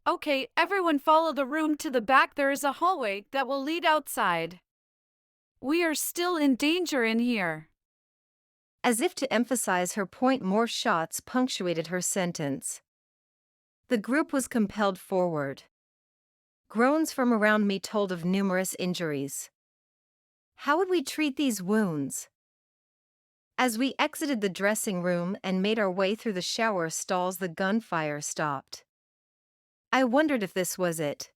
Okay, everyone follow the room to the back. There is a hallway that will lead outside. We are still in danger in here. As if to emphasize her point, more shots punctuated her sentence. The group was compelled forward. Groans from around me told of numerous injuries. How would we treat these wounds? As we exited the dressing room and made our way through the shower stalls, the gunfire stopped. I wondered if this was it.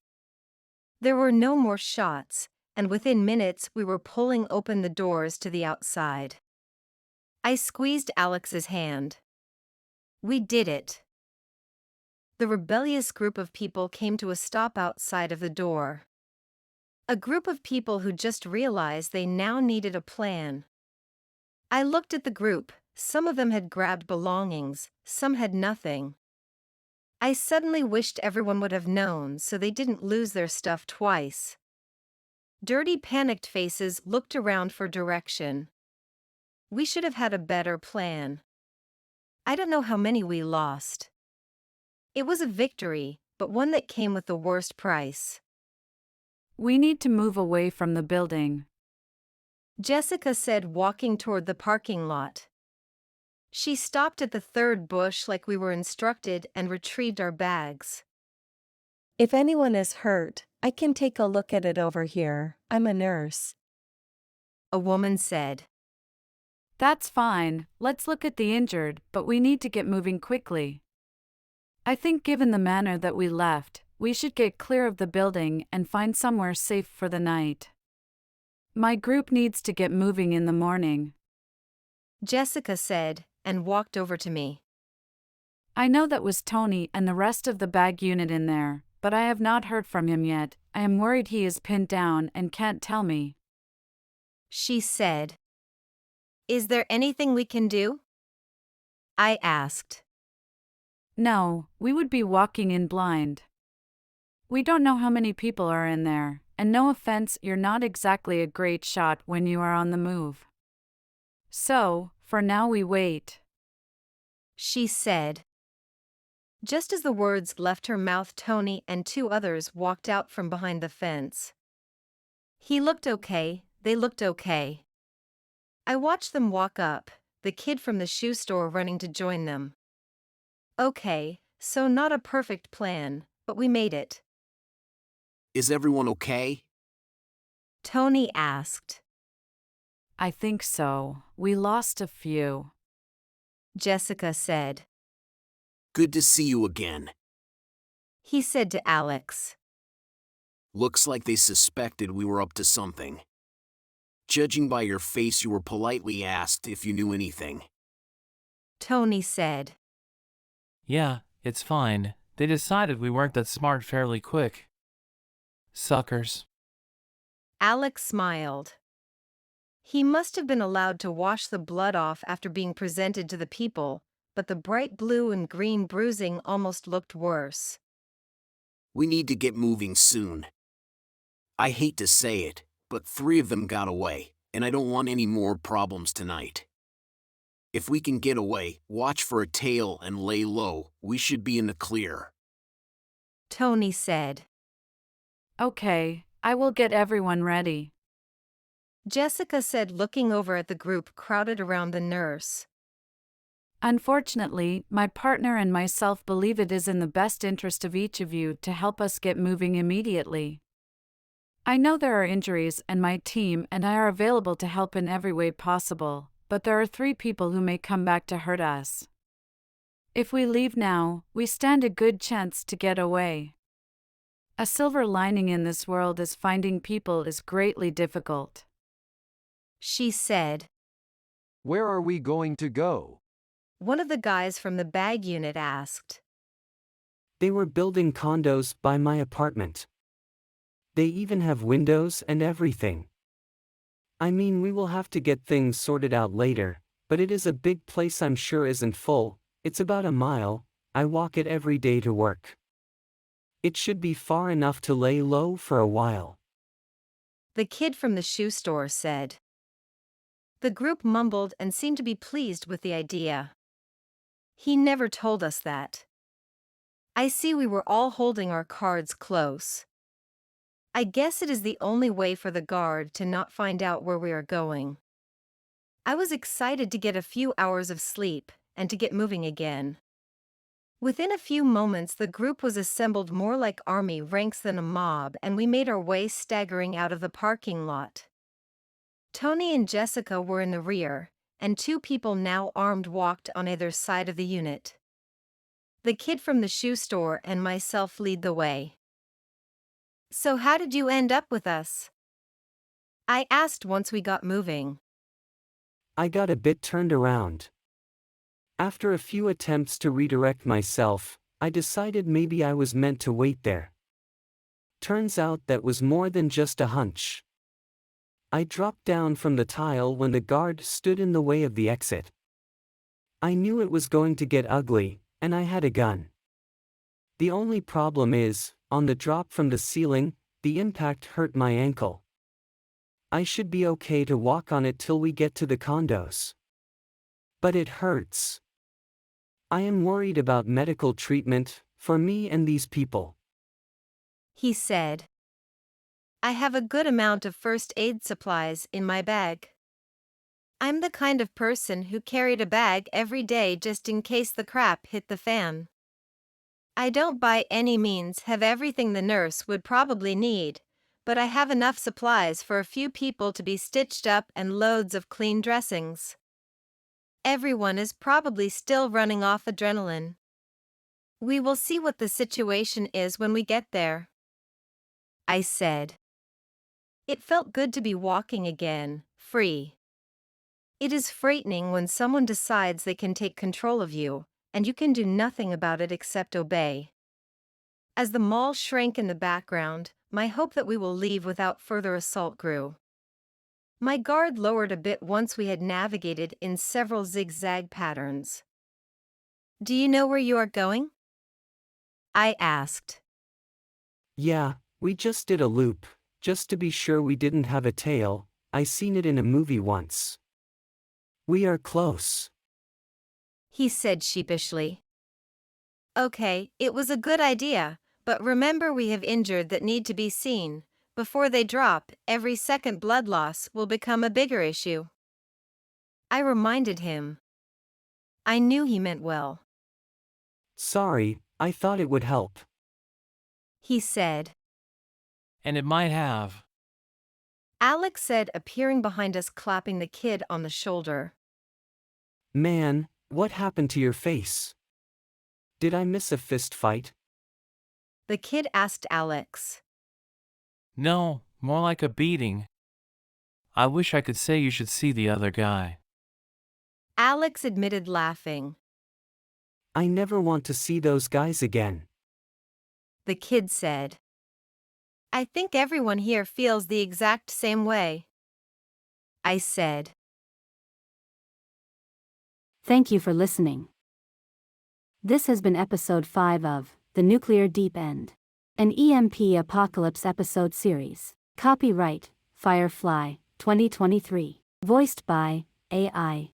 There were no more shots, and within minutes we were pulling open the doors to the outside. I squeezed Alex's hand. We did it. The rebellious group of people came to a stop outside of the door. A group of people who just realized they now needed a plan. I looked at the group. Some of them had grabbed belongings, some had nothing. I suddenly wished everyone would have known so they didn't lose their stuff twice. Dirty, panicked faces looked around for direction. We should have had a better plan. I don't know how many we lost. It was a victory, but one that came with the worst price. We need to move away from the building. Jessica said, walking toward the parking lot. She stopped at the third bush like we were instructed and retrieved our bags. If anyone is hurt, I can take a look at it over here. I'm a nurse. A woman said. That's fine, let's look at the injured, but we need to get moving quickly. I think given the manner that we left, we should get clear of the building and find somewhere safe for the night. My group needs to get moving in the morning. Jessica said, and walked over to me. I know that was Tony and the rest of the bag unit in there, but I have not heard from him yet. I am worried he is pinned down and can't tell me. She said. Is there anything we can do? I asked. No, we would be walking in blind. We don't know how many people are in there, and no offense, you're not exactly a great shot when you are on the move. So, for now we wait. She said. Just as the words left her mouth, Tony and two others walked out from behind the fence. He looked okay, they looked okay. I watched them walk up, the kid from the shoe store running to join them. Okay, so not a perfect plan, but we made it. Is everyone okay? Tony asked. I think so. We lost a few. Jessica said. Good to see you again. He said to Alex. Looks like they suspected we were up to something. Judging by your face, you were politely asked if you knew anything. Tony said. Yeah, it's fine. They decided we weren't that smart fairly quick. Suckers. Alex smiled. He must have been allowed to wash the blood off after being presented to the people, but the bright blue and green bruising almost looked worse. We need to get moving soon. I hate to say it, but 3 of them got away, and I don't want any more problems tonight. If we can get away, watch for a tail and lay low, we should be in the clear. Tony said. Okay, I will get everyone ready. Jessica said, looking over at the group crowded around the nurse. Unfortunately, my partner and myself believe it is in the best interest of each of you to help us get moving immediately. I know there are injuries, and my team and I are available to help in every way possible, but there are 3 people who may come back to hurt us. If we leave now, we stand a good chance to get away. A silver lining in this world is finding people is greatly difficult. She said. Where are we going to go? One of the guys from the bag unit asked. They were building condos by my apartment. They even have windows and everything. I mean, we will have to get things sorted out later, but it is a big place, I'm sure isn't full. It's about a mile. I walk it every day to work. It should be far enough to lay low for a while. The kid from the shoe store said. The group mumbled and seemed to be pleased with the idea. He never told us that. I see we were all holding our cards close. I guess it is the only way for the guard to not find out where we are going. I was excited to get a few hours of sleep and to get moving again. Within a few moments, the group was assembled more like army ranks than a mob, and we made our way staggering out of the parking lot. Tony and Jessica were in the rear, and 2 people now armed walked on either side of the unit. The kid from the shoe store and myself lead the way. So how did you end up with us? I asked once we got moving. I got a bit turned around. After a few attempts to redirect myself, I decided maybe I was meant to wait there. Turns out that was more than just a hunch. I dropped down from the tile when the guard stood in the way of the exit. I knew it was going to get ugly, and I had a gun. The only problem is, on the drop from the ceiling, the impact hurt my ankle. I should be okay to walk on it till we get to the condos. But it hurts. I am worried about medical treatment, for me and these people. He said. I have a good amount of first aid supplies in my bag. I'm the kind of person who carried a bag every day just in case the crap hit the fan. I don't by any means have everything the nurse would probably need, but I have enough supplies for a few people to be stitched up and loads of clean dressings. Everyone is probably still running off adrenaline. We will see what the situation is when we get there. I said. It felt good to be walking again, free. It is frightening when someone decides they can take control of you, and you can do nothing about it except obey. As the mall shrank in the background, my hope that we will leave without further assault grew. My guard lowered a bit once we had navigated in several zigzag patterns. Do you know where you are going? I asked. Yeah, we just did a loop, just to be sure we didn't have a tail. I seen it in a movie once. We are close. He said sheepishly. Okay, it was a good idea, but remember we have injured that need to be seen. Before they drop, every second blood loss will become a bigger issue. I reminded him. I knew he meant well. Sorry, I thought it would help. He said. And it might have. Alex said, appearing behind us, clapping the kid on the shoulder. Man, what happened to your face? Did I miss a fist fight? The kid asked Alex. No, more like a beating. I wish I could say you should see the other guy. Alex admitted, laughing. I never want to see those guys again. The kid said. I think everyone here feels the exact same way. I said. Thank you for listening. This has been episode 5 of The Nuclear Deep End, an EMP Apocalypse episode series. Copyright Firefly 2023. Voiced by AI.